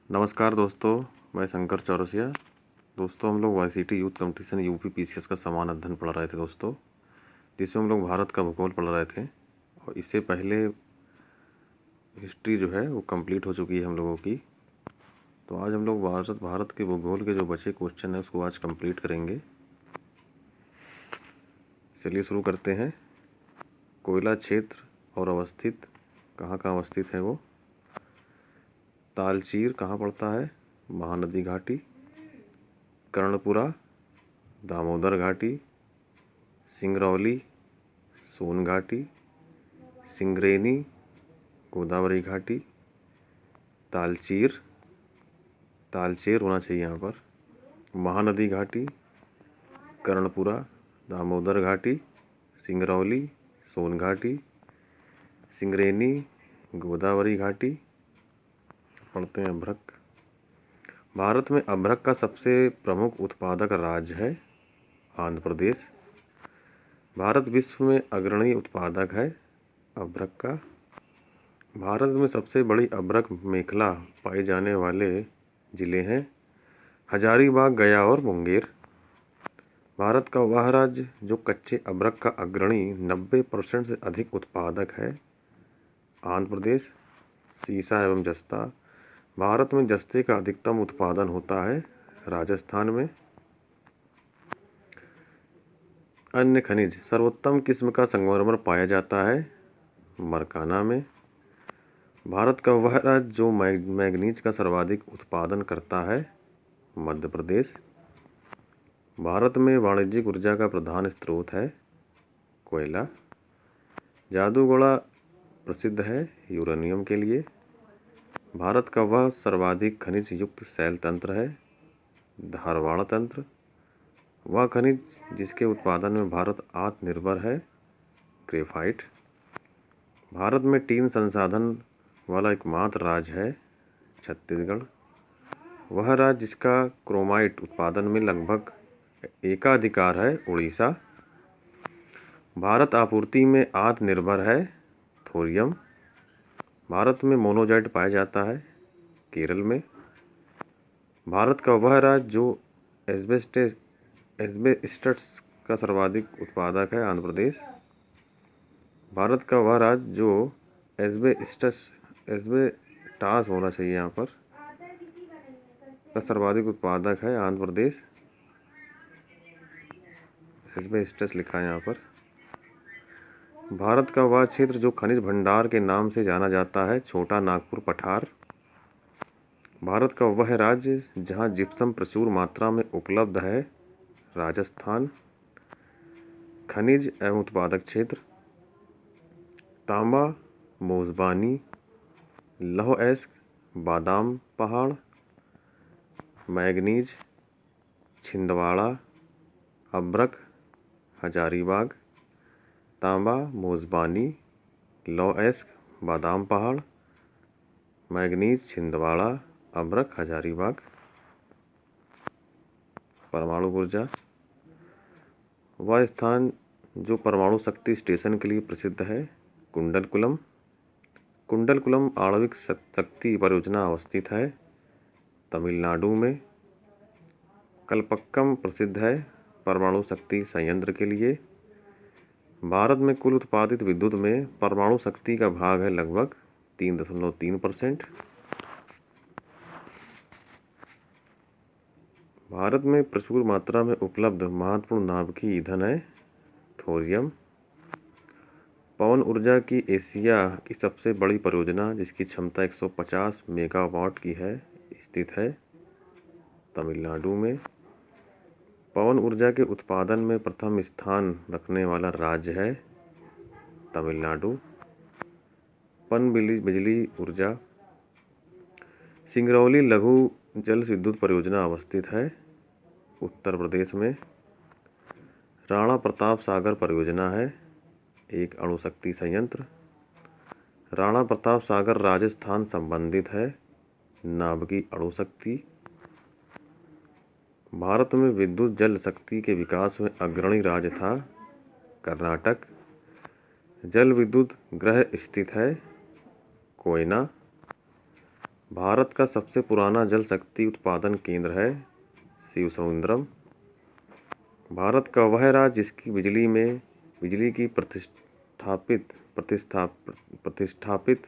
नमस्कार दोस्तों, मैं शंकर चौरसिया। दोस्तों, हम लोग YCT youth competition UP PCS का समान अध्ययन पढ़ रहे थे दोस्तों, जिसमें हम लोग भारत का भूगोल पढ़ रहे थे। और इससे पहले हिस्ट्री जो है वो कंप्लीट हो चुकी है हम लोगों की। तो आज हम लोग भारत के भूगोल के जो बचे क्वेश्चन है उसको आज कंप्लीट करेंगे। चलिए शुरू करते हैं। कोयला क्षेत्र और अवस्थित कहाँ अवस्थित है वो? तालचीर कहाँ पड़ता है? महानदी घाटी। कर्णपुरा, दामोदर घाटी। सिंगरौली, सोन घाटी। सिंगरेनी, गोदावरी घाटी। तालचीर होना चाहिए यहाँ पर। महानदी घाटी, कर्णपुरा, दामोदर घाटी, सिंगरौली, सोन घाटी, सिंगरेनी, गोदावरी घाटी। पढ़ते हैं अभ्रक। भारत में अभ्रक का सबसे प्रमुख उत्पादक राज्य है आंध्र प्रदेश। भारत विश्व में अग्रणी उत्पादक है अभ्रक का। भारत में सबसे बड़ी अभ्रक मेखला पाए जाने वाले जिले हैं हजारीबाग, गया और मुंगेर। भारत का वह राज्य जो कच्चे अभ्रक का अग्रणी 90% से अधिक उत्पादक है आंध्र प्रदेश। सीसा एवं जस्ता। भारत में जस्ते का अधिकतम उत्पादन होता है राजस्थान में। अन्य खनिज। सर्वोत्तम किस्म का संगमरमर पाया जाता है मरकाना में। भारत का वह राज्य जो मैग्नीज का सर्वाधिक उत्पादन करता है मध्य प्रदेश। भारत में वाणिज्यिक ऊर्जा का प्रधान स्रोत है कोयला। जादूगोड़ा प्रसिद्ध है यूरेनियम के लिए। भारत का वह सर्वाधिक खनिज युक्त शैल तंत्र है धारवाड़ तंत्र। वह खनिज जिसके उत्पादन में भारत आत्मनिर्भर है ग्रेफाइट। भारत में टीन संसाधन वाला एकमात्र राज्य है छत्तीसगढ़। वह राज्य जिसका क्रोमाइट उत्पादन में लगभग एकाधिकार है उड़ीसा। भारत आपूर्ति में आत्मनिर्भर है थोरियम। भारत में मोनोजाइट पाया जाता है केरल में। भारत का वह राज्य जो एस्बेस्टस का सर्वाधिक उत्पादक है आंध्र प्रदेश। भारत का वह राज्य जो एस्बेस्टास होना चाहिए यहाँ पर का सर्वाधिक उत्पादक है आंध्र प्रदेश। एस्बेस्टस लिखा है यहाँ पर। भारत का वह क्षेत्र जो खनिज भंडार के नाम से जाना जाता है छोटा नागपुर पठार। भारत का वह राज्य जहाँ जिप्सम प्रचुर मात्रा में उपलब्ध है राजस्थान। खनिज एवं उत्पादक क्षेत्र। तांबा, मोजबानी, लौह अयस्क, बादाम पहाड़, मैग्नीज, छिंदवाड़ा, अभ्रक, हजारीबाग। तांबा, मोजबानी, लौह अयस्क, बादाम पहाड़, मैग्नीज, छिंदवाड़ा, अभ्रक, हजारीबाग। परमाणु ऊर्जा। वह स्थान जो परमाणु शक्ति स्टेशन के लिए प्रसिद्ध है कुंडलकुलम। कुंडलकुलम आणविक शक्ति परियोजना अवस्थित है तमिलनाडु में। कलपक्कम प्रसिद्ध है परमाणु शक्ति संयंत्र के लिए। भारत में कुल उत्पादित विद्युत में परमाणु शक्ति का भाग है लगभग 3.3%। भारत में प्रचुर मात्रा में उपलब्ध महत्वपूर्ण नाभिकीय ईंधन है थोरियम। पवन ऊर्जा की एशिया की सबसे बड़ी परियोजना जिसकी क्षमता 150 मेगावाट की है स्थित है तमिलनाडु में। पवन ऊर्जा के उत्पादन में प्रथम स्थान रखने वाला राज्य है तमिलनाडु। पन बिजली ऊर्जा। सिंगरौली लघु जल विद्युत परियोजना अवस्थित है उत्तर प्रदेश में। राणा प्रताप सागर परियोजना है एक अणुशक्ति संयंत्र। राणा प्रताप सागर राजस्थान संबंधित है नाभिकीय अणुशक्ति। भारत में विद्युत जल शक्ति के विकास में अग्रणी राज्य था कर्नाटक। जल विद्युत गृह स्थित है कोयना। भारत का सबसे पुराना जल शक्ति उत्पादन केंद्र है शिवसमुद्रम। भारत का वह राज्य जिसकी बिजली की प्रतिष्ठापित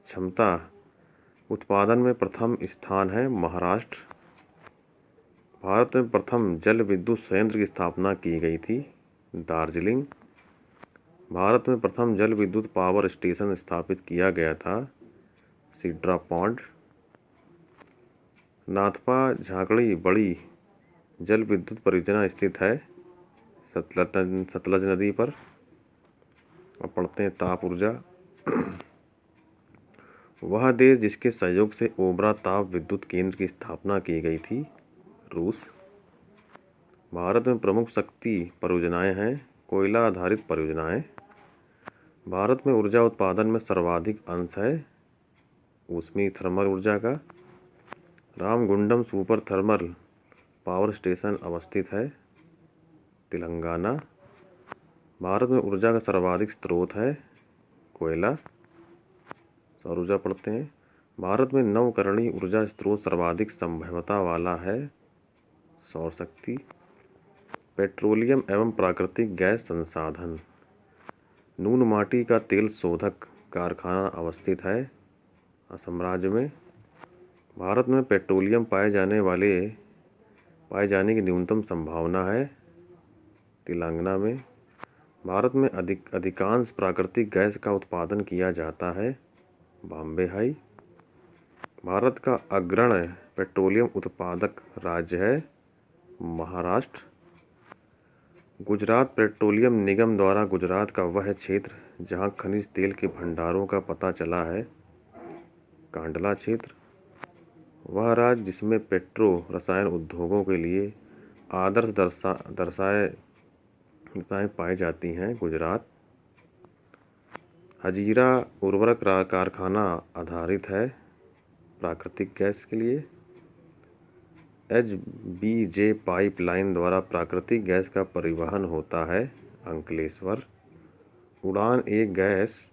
क्षमता उत्पादन में प्रथम स्थान है महाराष्ट्र। भारत में प्रथम जल विद्युत संयंत्र की स्थापना की गई थी दार्जिलिंग। भारत में प्रथम जल विद्युत पावर स्टेशन स्थापित किया गया था सिड्रा पॉन्ड। नाथपा झाकड़ी बड़ी जल विद्युत परियोजना स्थित है सतलज नदी पर। अब पढ़ते हैं ताप ऊर्जा। वह देश जिसके सहयोग से ओबरा ताप विद्युत केंद्र की स्थापना की गई थी रूस। भारत में प्रमुख शक्ति परियोजनाएं हैं कोयला आधारित परियोजनाएं। भारत में ऊर्जा उत्पादन में सर्वाधिक अंश है ऊष्मीय थर्मल ऊर्जा का। Ramagundam super thermal power station अवस्थित है तेलंगाना। भारत में ऊर्जा का सर्वाधिक स्रोत है कोयला। सौर ऊर्जा पढ़ते हैं। भारत में नवकरणीय ऊर्जा स्रोत सर्वाधिक संभाव्यता वाला है सौर शक्ति। पेट्रोलियम एवं प्राकृतिक गैस संसाधन। नून माटी का तेल शोधक कारखाना अवस्थित है असम राज्य में। भारत में पेट्रोलियम पाए जाने की न्यूनतम संभावना है तेलंगाना में। भारत में अधिकांश प्राकृतिक गैस का उत्पादन किया जाता है बॉम्बे हाई। भारत का अग्रणी पेट्रोलियम उत्पादक राज्य है महाराष्ट्र। गुजरात पेट्रोलियम निगम द्वारा गुजरात का वह क्षेत्र जहां खनिज तेल के भंडारों का पता चला है कांडला क्षेत्र। वह राज्य जिसमें पेट्रो रसायन उद्योगों के लिए आदर्श दशाएं पाई जाती हैं गुजरात। हजीरा उर्वरक कारखाना आधारित है प्राकृतिक गैस के लिए। HBJ पाइपलाइन द्वारा प्राकृतिक गैस का परिवहन होता है अंकलेश्वर। उड़ान एक गैस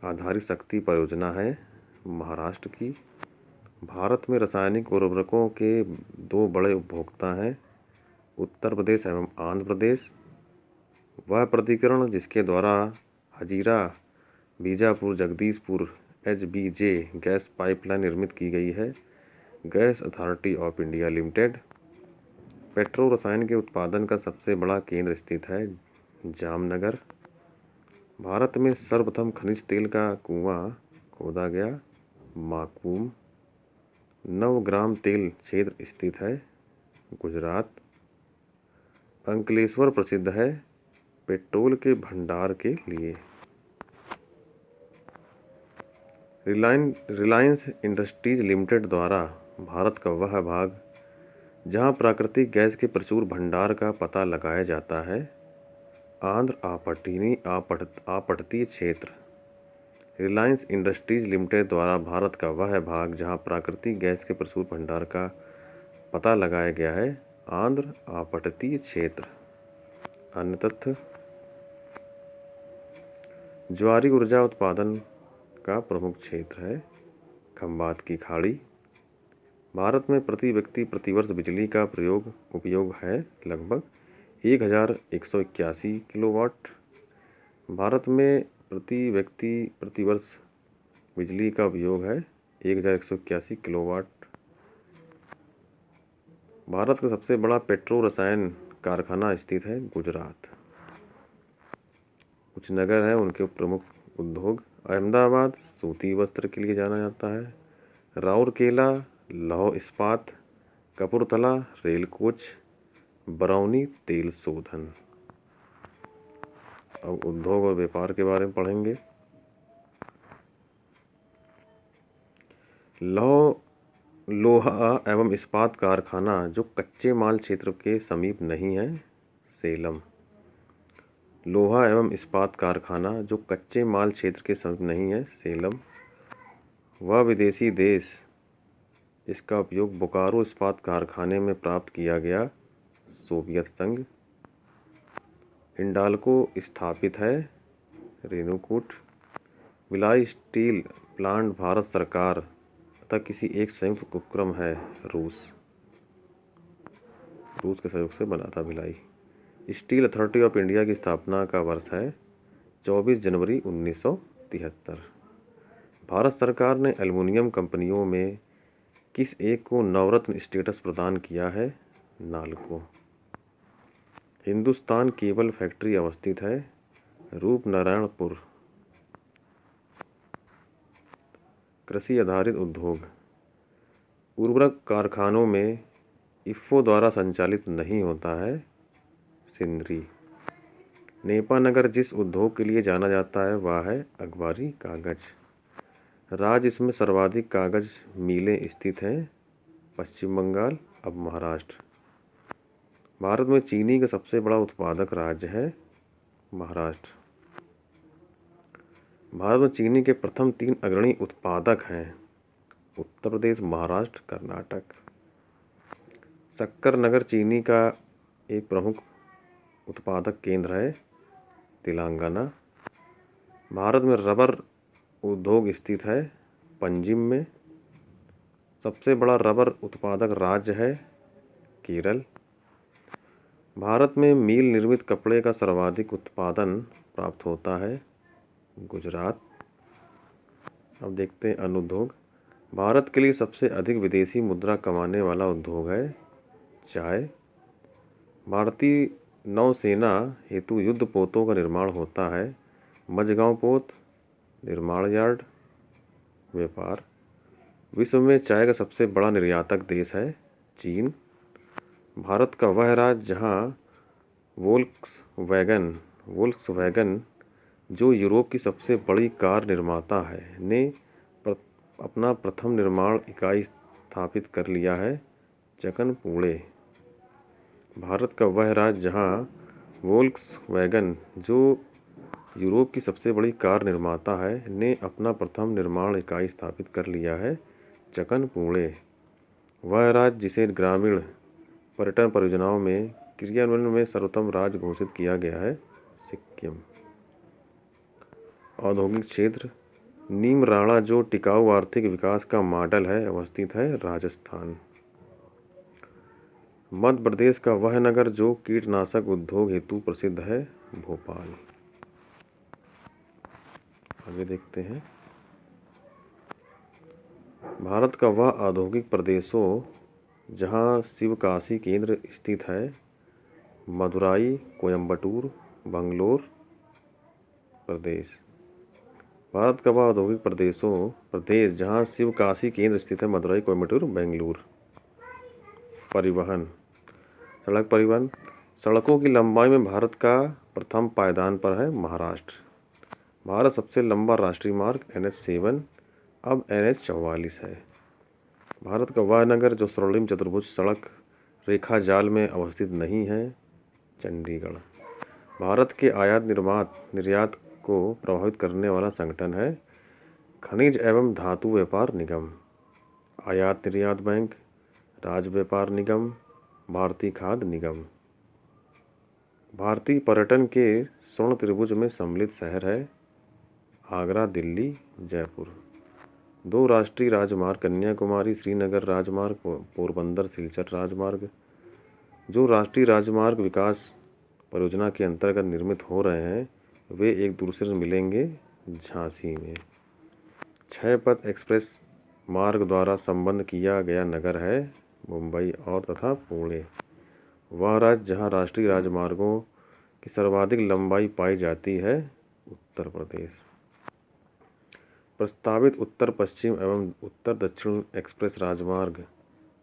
आधारित शक्ति परियोजना है महाराष्ट्र की। भारत में रासायनिक उर्वरकों के दो बड़े उपभोक्ता हैं उत्तर प्रदेश एवं आंध्र प्रदेश। वह प्राधिकरण जिसके द्वारा Hazira Bijapur Jagdishpur HBJ gas pipeline निर्मित की गई है gas authority of India limited. Petro रसायन के उत्पादन का सबसे बड़ा केंद्र स्थित है जामनगर। भारत में सर्वप्रथम खनिज तेल का कुआं खोदा गया माकूम। नवग्राम तेल क्षेत्र स्थित है गुजरात। अंकलेश्वर प्रसिद्ध है पेट्रोल के भंडार के लिए। रिलायंस इंडस्ट्रीज लिमिटेड द्वारा भारत का वह भाग जहां प्राकृतिक गैस के प्रचुर भंडार का पता लगाया जाता है आंध्र आपतनीय क्षेत्र। रिलायंस इंडस्ट्रीज लिमिटेड द्वारा भारत का वह भाग जहां प्राकृतिक गैस के प्रचुर भंडार का पता लगाया गया है आंध्र आपतनीय क्षेत्र। अन्य तथ्य ज्वारी ऊर्जा उत्पादन का प्रमुख क्षेत्र है खंबात की खाड़ी। भारत में प्रति व्यक्ति प्रतिवर्ष बिजली का उपयोग है लगभग 1181 किलोवाट। भारत में प्रति व्यक्ति प्रतिवर्ष बिजली का उपयोग है 1181 किलोवाट। भारत का सबसे बड़ा पेट्रो रसायन कारखाना स्थित है गुजरात। कुछ नगर हैं उनके प्रमुख उद्योग। अहमदाबाद सूती वस्त्र के लिए जाना जाता है। राउरकेला लौह इस्पात। Kapurthala rail coach. बरौनी तेल शोधन। अब उद्योग और व्यापार के बारे में पढ़ेंगे। लोहा एवं इस्पात कारखाना जो कच्चे माल क्षेत्र के समीप नहीं है सेलम। लोहा एवं इस्पात कारखाना जो कच्चे माल क्षेत्र के समीप नहीं है सेलम। वह विदेशी देश इसका उपयोग बोकारो इस्पात कारखाने में प्राप्त किया गया सोवियत संघ। हिंडाल्को स्थापित है रेणुकूट। भिलाई स्टील प्लांट भारत सरकार तथा किसी एक संयुक्त उपक्रम है? रूस के सहयोग से बना था Bhilai. Steel authority of India की स्थापना का वर्ष है 24 जनवरी 1973। भारत सरकार ने एल्युमिनियम कंपनियों में किस एक को नवरत्न स्टेटस प्रदान किया है? नालको। हिंदुस्तान केबल फैक्ट्री अवस्थित है? रूपनारायणपुर। कृषि आधारित उद्योग। उर्वरक कारखानों में इफ़्को द्वारा संचालित नहीं होता है? सिंदरी। नेपानगर जिस उद्योग के लिए जाना जाता है वह है अखबारी कागज। राज्य इसमें सर्वाधिक कागज मिलें स्थित हैं? पश्चिम बंगाल, अब महाराष्ट्र। भारत में चीनी का सबसे बड़ा उत्पादक राज्य है? महाराष्ट्र। भारत में चीनी के प्रथम 3 अग्रणी उत्पादक हैं? उत्तर प्रदेश, महाराष्ट्र, कर्नाटक। शक्कर नगर चीनी का एक प्रमुख उत्पादक केंद्र है? तेलंगाना। भारत में रबर उद्योग स्थित है? पंजिम में। सबसे बड़ा रबर उत्पादक राज्य है? केरल। भारत में मील निर्मित कपड़े का सर्वाधिक उत्पादन प्राप्त होता है? गुजरात। अब देखते हैं अनुद्योग। भारत के लिए सबसे अधिक विदेशी मुद्रा कमाने वाला उद्योग है? चाय। भारतीय नौसेना हेतु युद्ध पोतों का निर्माण होता है? मझगांव पोत, निर्माण यार्ड, व्यापार। विश्व में चाय का सबसे बड़ा निर्यातक देश है? चीन। भारत का वह राज्य जहां वोल्क्सवैगन जो यूरोप की सबसे बड़ी कार निर्माता है ने अपना प्रथम निर्माण इकाई स्थापित कर लिया है? चकन पुणे। भारत का वह राज्य जहां वोल्क्सवैगन जो यूरोप की सबसे बड़ी कार निर्माता है ने अपना प्रथम निर्माण इकाई स्थापित कर लिया है? चकन पुणे। वह राज्य जिसे ग्रामीण पर्यटन परियोजनाओं में क्रियान्वयन में सर्वोत्तम राज्य घोषित किया गया है? सिक्किम। औद्योगिक क्षेत्र। नीमराणा जो टिकाऊ आर्थिक विकास का मॉडल है अवस्थित है? राजस्थान। मध्य प्रदेश का वह नगर जो कीटनाशक उद्योग हेतु प्रसिद्ध है? भोपाल। आगे देखते हैं। भारत का वह औद्योगिक प्रदेशों जहां शिवकाशी केंद्र स्थित है? मदुराई, कोयम्बटूर, बंगलोर प्रदेश। भारत का वह औद्योगिक प्रदेश जहां शिवकाशी केंद्र स्थित है? मदुराई, कोयम्बटूर, बेंगलुरु। परिवहन। सड़क परिवहन। सड़कों की लंबाई में भारत का प्रथम पायदान पर है? महाराष्ट्र। भारत सबसे लंबा राष्ट्रीय मार्ग NH7 अब NH44 है? भारत का वह नगर जो स्वर्णिम चतुर्भुज सड़क रेखा जाल में अवस्थित नहीं है? चंडीगढ़। भारत के आयात निर्यात को प्रभावित करने वाला संगठन है? खनिज एवं धातु व्यापार निगम, आयात निर्यात बैंक, राज्य व्यापार निगम, भारतीय खाद्य निगम। भारतीय पर्यटन के स्वर्ण त्रिभुज में सम्मिलित शहर है? आगरा, दिल्ली, जयपुर। 2 राष्ट्रीय राजमार्ग कन्याकुमारी श्रीनगर राजमार्ग, पोरबंदर सिलचर राजमार्ग जो राष्ट्रीय राजमार्ग विकास परियोजना के अंतर्गत निर्मित हो रहे हैं वे एक दूसरे से मिलेंगे झांसी में। 6 पथ एक्सप्रेस मार्ग द्वारा संबद्ध किया गया नगर है? मुंबई और तथा पुणे। वह राज्य जहां राष्ट्रीय राजमार्गों की सर्वाधिक लंबाई पाई जाती है? उत्तर प्रदेश। प्रस्तावित उत्तर पश्चिम एवं उत्तर दक्षिण एक्सप्रेस राजमार्ग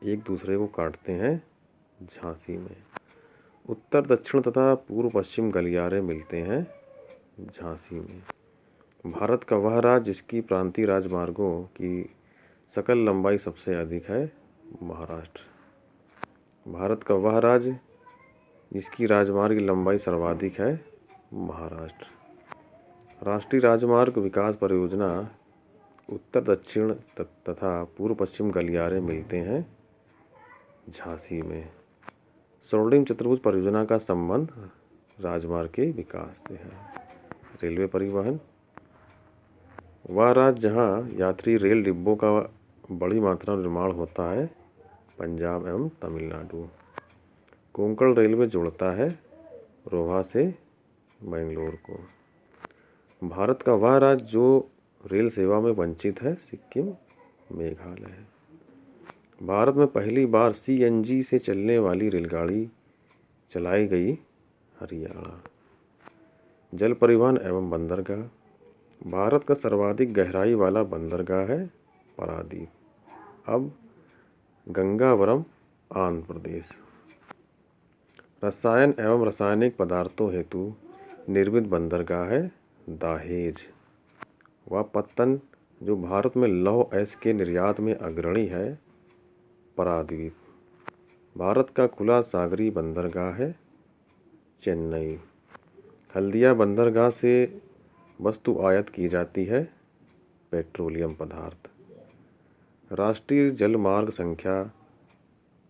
एक दूसरे को काटते हैं? झांसी में। उत्तर दक्षिण तथा पूर्व पश्चिम गलियारे मिलते हैं? झांसी में। भारत का वह राज्य जिसकी प्रांतीय राजमार्गों की सकल लंबाई सबसे अधिक है? महाराष्ट्र। भारत का वह राज्य जिसकी राजमार्ग की लंबाई सर्वाधिक है? महाराष्ट्र। राष्ट्रीय राजमार्ग विकास परियोजना उत्तर दक्षिण तथा पूर्व पश्चिम गलियारे मिलते हैं? झांसी में। स्वर्णिम चतुर्भुज परियोजना का संबंध राजमार्ग के विकास से है? रेलवे परिवहन। वह राज्य जहां यात्री रेल डिब्बों का बड़ी मात्रा में निर्माण होता है पंजाब एवं तमिलनाडु। कोंकण रेलवे जोड़ता है रोहा से बेंगलोर को। भारत का वह राज्य जो रेल सेवा में वंचित है सिक्किम, मेघालय। भारत में पहली बार CNG से चलने वाली रेलगाड़ी चलाई गई, हरियाणा। जल परिवहन एवं बंदरगाह। भारत का सर्वाधिक गहराई वाला बंदरगाह है पारादीप। अब गंगावरम, आंध्र प्रदेश। रसायन एवं रासायनिक पदार्थों हेतु निर्मित बंदरगाह है दाहेज। व पत्तन जो भारत में लौह अयस्क के निर्यात में अग्रणी है, पारादीप। भारत का खुला सागरीय बंदरगाह है चेन्नई। हल्दिया बंदरगाह से वस्तु आयात की जाती है पेट्रोलियम पदार्थ। राष्ट्रीय जलमार्ग संख्या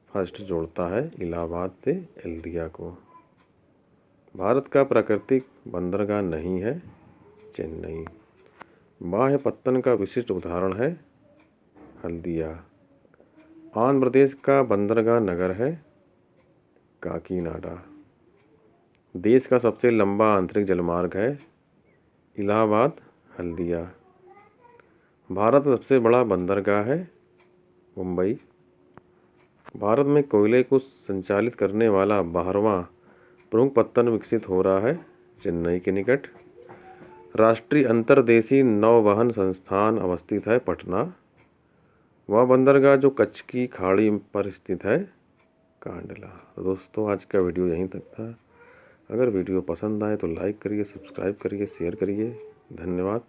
फर्स्ट जोड़ता है इलाहाबाद से हल्दिया को। भारत का प्राकृतिक बंदरगाह नहीं है चेन्नई। बाह्य पत्तन का विशिष्ट उदाहरण है हल्दिया। आंध्र प्रदेश का बंदरगाह नगर है काकीनाडा। देश का सबसे लंबा आंतरिक जलमार्ग है इलाहाबाद हल्दिया। भारत का सबसे बड़ा बंदरगाह है मुंबई। भारत में कोयले को संचालित करने वाला 12वां प्रमुख पत्तन विकसित हो रहा है चेन्नई के निकट। राष्ट्रीय अंतर्देशीय नौवहन संस्थान अवस्थित है पटना। वह बंदरगाह जो कच्छ की खाड़ी पर स्थित है कांडला। दोस्तों, आज का वीडियो यहीं तक था। अगर वीडियो पसंद आए तो लाइक करिए, सब्सक्राइब करिए, शेयर करिए। धन्यवाद।